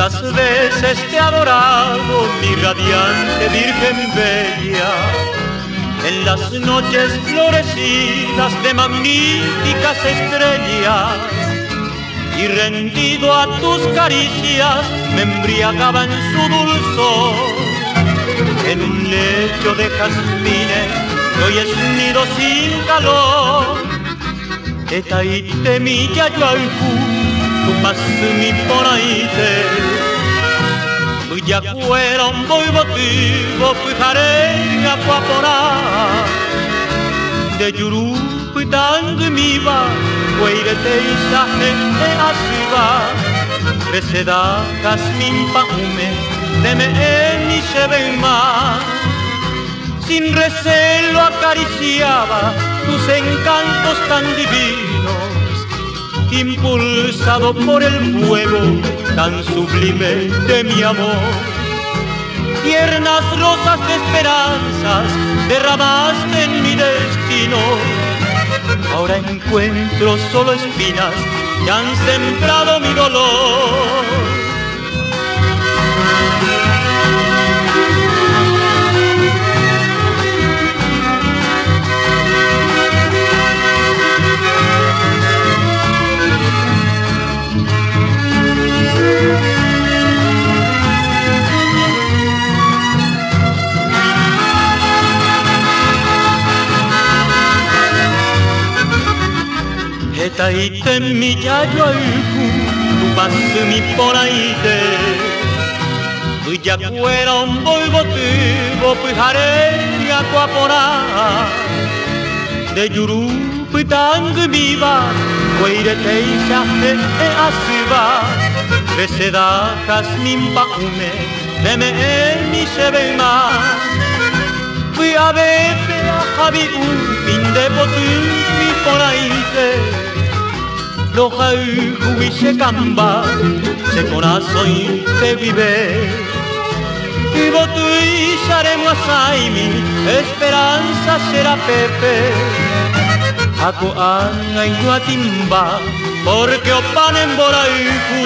¿Cuántas veces te he adorado, mi radiante Virgen bella? En las noches florecidas de magníficas estrellas, y rendido a tus caricias me embriagaba en su dulzor. En un lecho de jazmines que hoy es nido sin calor, etaite mi yayualcu, tu pasumi ponaite. Ya fueron voy botivo, pujarega cuapora. De yurupi tangue miba, hueirete isa gente asiba. Reseda casmin paume, deme ni se ven más. Sin recelo acariciaba tus encantos tan divinos, impulsado por el fuego tan sublime de mi amor. Tiernas rosas de esperanzas derramaste en mi destino. Ahora encuentro solo espinas que han sembrado mi dolor. Etaite mi yayualcu, tu pasumi ponaite. Ya fueron voy botivo, pujarega cuapora. De yurupi tangue viva, hueirete isa gente asiba. Reseda jazmin paume, deme ni se ven más. Fui a verte a Javi Upin de potumi ponaite. Loja y se camba, se corazón se vive. Y votu y saremo a Saimi, esperanza será Pepe. Ako anga y guatimba, porque opan en Boraiku.